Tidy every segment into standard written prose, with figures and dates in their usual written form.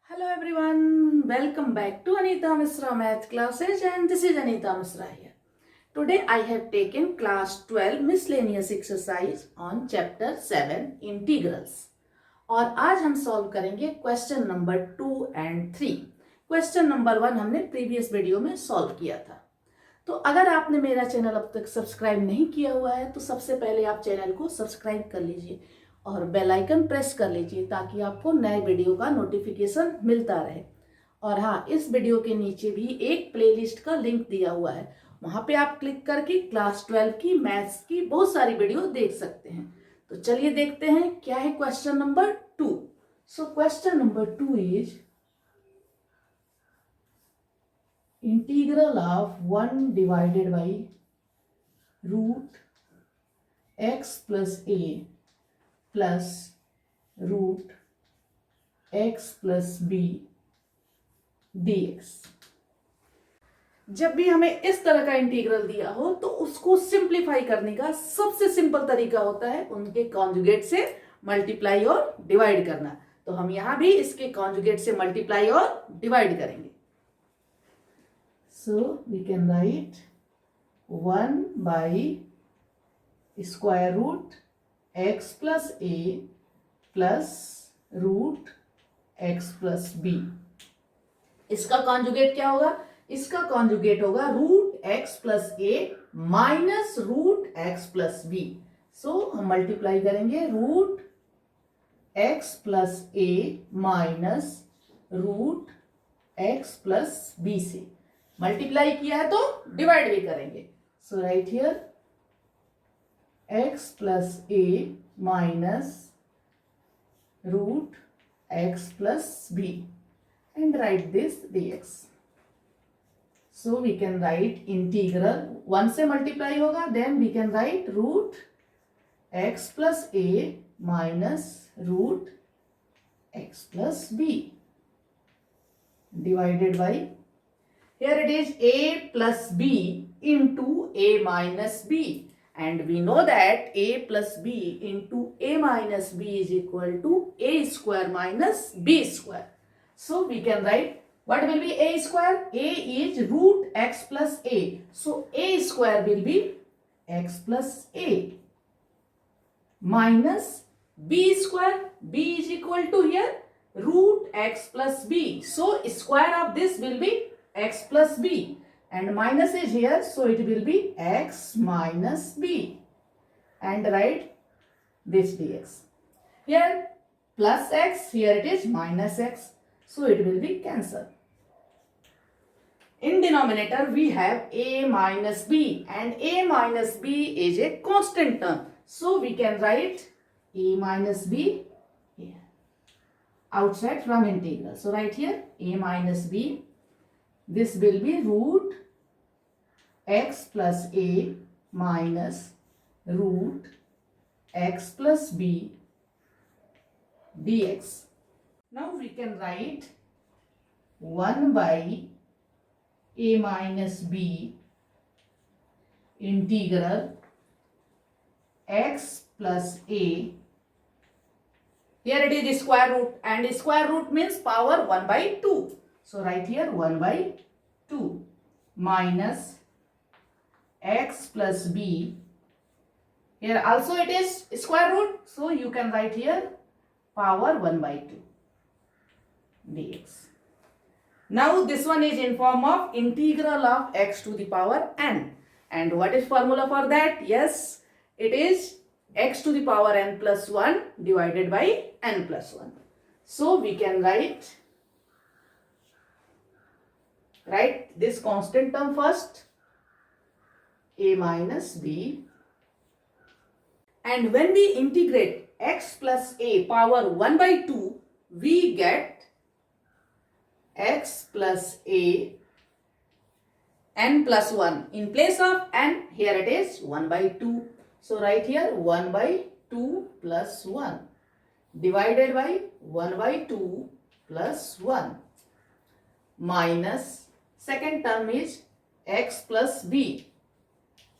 Hello everyone, welcome back to Anita Misra Math Classes and this is Anita Misra here. Today I have taken class 12 miscellaneous exercise on chapter 7 integrals. और आज हम solve करेंगे question number 2 and 3. Question number 1 हमने previous video में solve किया था. तो अगर आपने मेरा चैनल अब तक सब्सक्राइब नहीं किया हुआ है तो सबसे पहले आप चैनल को सब्सक्राइब कर लीजिए और बेल आइकन प्रेस कर लीजिए ताकि आपको नए वीडियो का नोटिफिकेशन मिलता रहे. और हाँ, इस वीडियो के नीचे भी एक प्लेलिस्ट का लिंक दिया हुआ है, वहां पे आप क्लिक करके क्लास 12 की मैथ्स की बहुत सारी वीडियो देख सकते हैं. तो चलिए देखते हैं क्या है question number 2. So question number 2 is integral of 1 divided by root x plus a plus root x plus b dx. जब भी हमें इस तरह का इंटीग्रल दिया हो तो उसको सिंप्लीफाई करने का सबसे सिंपल तरीका होता है उनके कॉन्जुगेट से मल्टीप्लाई और डिवाइड करना. तो हम यहां भी इसके कॉन्जुगेट से मल्टीप्लाई और डिवाइड करेंगे. So we can write 1 by square root x plus a plus root x plus b. इसका कॉन्जुगेट क्या होगा? इसका कॉन्जुगेट होगा root x plus a minus root x plus b. So हम मल्टीप्लाई करेंगे root x plus a minus root x plus b से. Multiply किया है तो डिवाइड भी करेंगे. So right here x plus a minus root x plus b and write this dx. So we can write integral 1 से multiply होगा, then we can write root x plus a minus root x plus b divided by, here it is a plus b into a minus b. And we know that a plus b into a minus b is equal to a square minus b square. So we can write what will be a square? A is root x plus a. So a square will be x plus a minus b square. B is equal to here root x plus b. So square of this will be x plus b. And minus is here, so it will be x minus b. And write this dx. Here plus x, here it is minus x. So it will be cancelled. In denominator we have a minus b, and a minus b is a constant term. So we can write a minus b here outside from integral. So write here a minus b. This will be root x plus a minus root x plus b dx. Now we can write 1 by a minus b integral x plus a. Here it is square root, and square root means power 1 by 2. So write here 1 by 2 minus x plus b. Here also it is square root, so you can write here power 1 by 2 dx. Now this one is in form of integral of x to the power n. And what is formula for that? Yes, it is x to the power n plus 1 divided by n plus 1. So we can write this constant term first, a minus b, and when we integrate x plus a power 1 by 2, we get x plus a n plus 1. In place of n, here it is 1 by 2. So write here 1 by 2 plus 1 divided by 1 by 2 plus 1 minus second term is x plus b.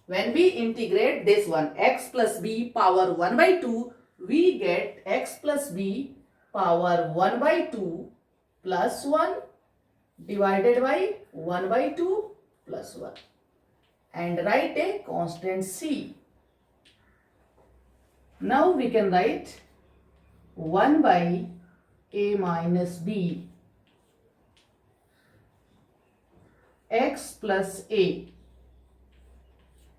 When we integrate this one, x plus b power 1 by 2, we get x plus b power 1 by 2 plus 1 divided by 1 by 2 plus 1, and write a constant c. Now we can write 1 by a minus b x plus a.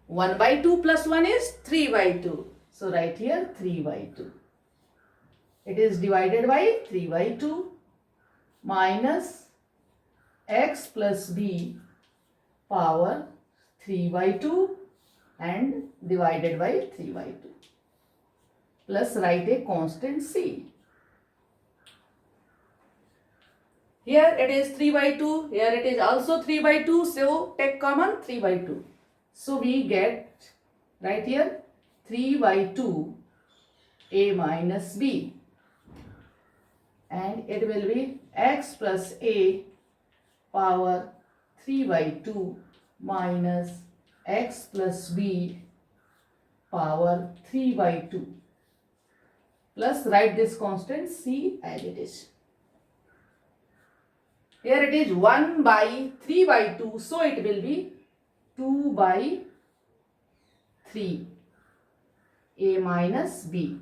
1 by 2 plus 1 is 3 by 2. So write here 3 by 2. It is divided by 3 by 2 minus x plus b power 3 by 2 and divided by 3 by 2. Plus write a constant c. Here it is 3 by 2. Here it is also 3 by 2. So take common 3 by 2. So we get right here 3 by 2 a minus b, and it will be x plus a power 3 by 2 minus x plus b power 3 by 2. Plus write this constant c as it is. Here it is 1 by 3 by 2, so it will be 2 by 3 a minus b.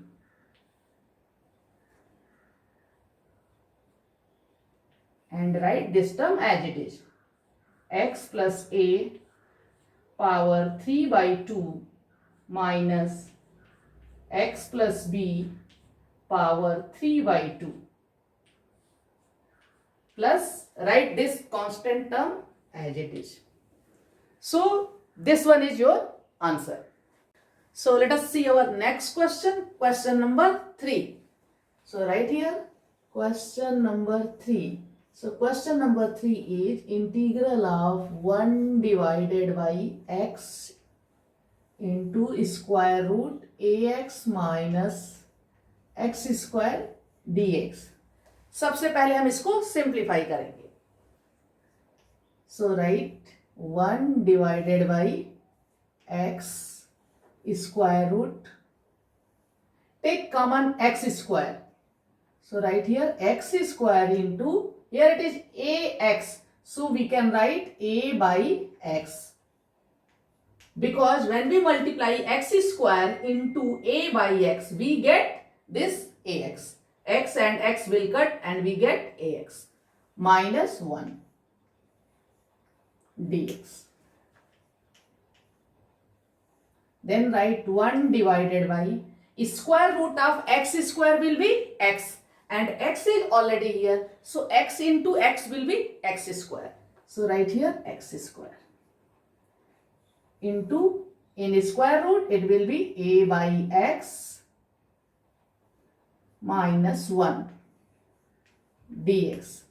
And write this term as it is. X plus a power 3 by 2 minus x plus b power 3 by 2. Plus write this constant term as it is. So this one is your answer. So let us see our next question, question number 3. So right here, question number 3. So question number 3 is integral of 1 divided by x into square root ax minus x square dx. सबसे पहले हम इसको simplify करेंगे. So write 1 divided by x square root. Take common x square. So write here x square into, here it is ax. So we can write a by x. Because when we multiply x square into a by x, we get this ax. X and x will cut and we get ax minus 1 dx. Then write 1 divided by square root of x square will be x, and x is already here. So x into x will be x square. So write here x square into, in square root it will be a by x minus 1 dx.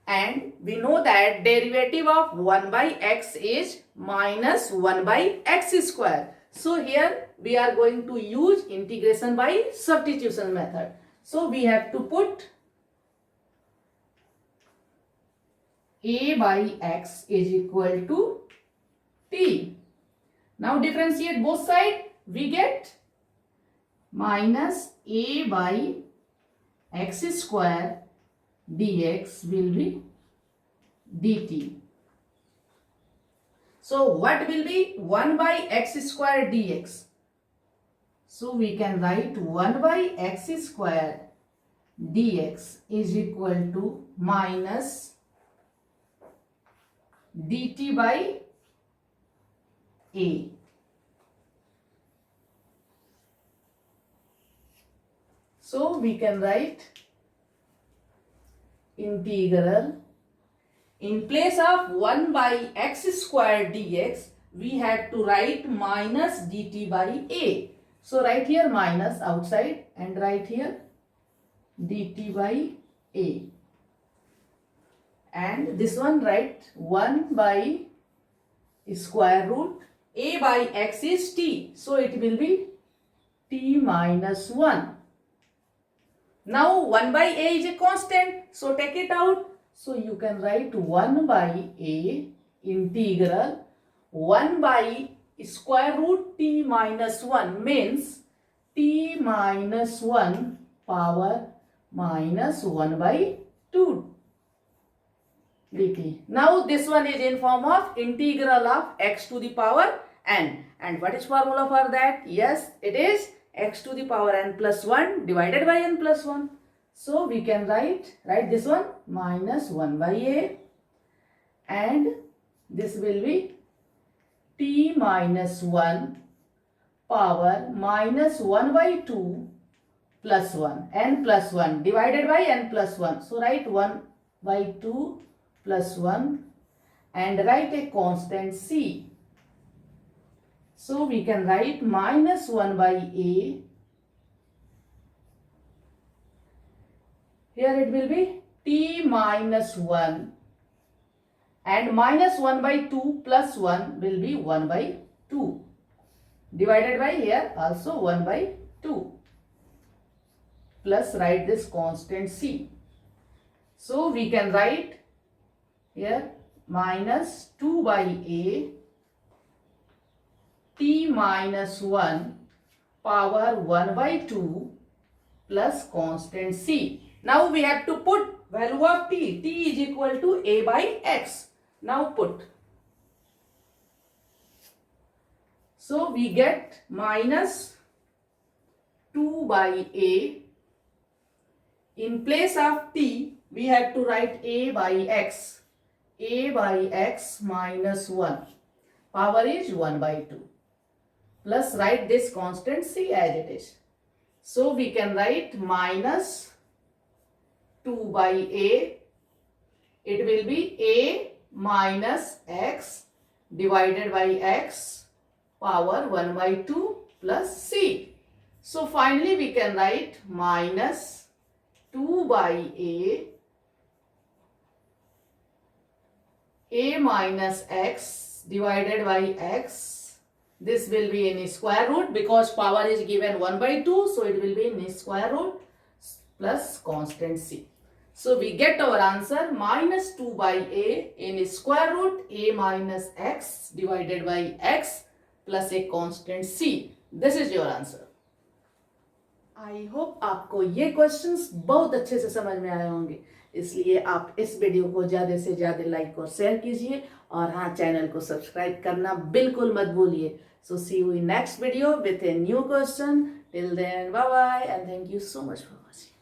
And we know that derivative of 1 by x is minus 1 by x square. So here we are going to use integration by substitution method. So we have to put a by x is equal to t. Now differentiate both sides, we get minus a by x square dx will be dt. So what will be 1 by x square dx? So we can write 1 by x square dx is equal to minus dt by a. So we can write integral, in place of 1 by x square dx, we have to write minus dt by a. So write here minus outside and write here dt by a. And this one write 1 by square root a by x is t. So it will be t minus 1. Now 1 by a is a constant, so take it out. So you can write 1 by a integral 1 by square root t minus 1 means t minus 1 power minus 1 by 2 dt. Now this one is in form of integral of x to the power n. And what is formula for that? Yes, it is x to the power n plus 1 divided by n plus 1. So we can write this one minus 1 by a, and this will be t minus 1 power minus 1 by 2 plus 1, n plus 1 divided by n plus 1. So write 1 by 2 plus 1 and write a constant c. So we can write minus 1 by a. Here it will be t minus 1 and minus 1 by 2 plus 1 will be 1 by 2 divided by here also 1 by 2 plus write this constant c. So we can write here minus 2 by a t minus 1 power 1 by 2 plus constant c. Now we have to put value of t. T is equal to a by x. Now put. So we get minus 2 by a. In place of t, we have to write a by x. A by x minus 1. Power is 1 by 2. Plus write this constant c as it is. So we can write minus 2 by a. It will be a minus x divided by x power 1 by 2 plus c. So finally we can write minus 2 by a minus x divided by x. This will be in square root because power is given 1 by 2. So it will be in square root plus constant c. So we get our answer minus 2 by a in square root a minus x divided by x plus a constant c. This is your answer. I hope आपको ये questions बहुत अच्छे से समझ में आए होंगे, इसलिए आप इस वीडियो को ज़्यादा से ज़्यादा लाइक और शेयर कीजिए और हाँ, चैनल को सब्सक्राइब करना बिल्कुल मत भूलिए. So see you in next video with a new question. Till then, bye bye and thank you so much for watching.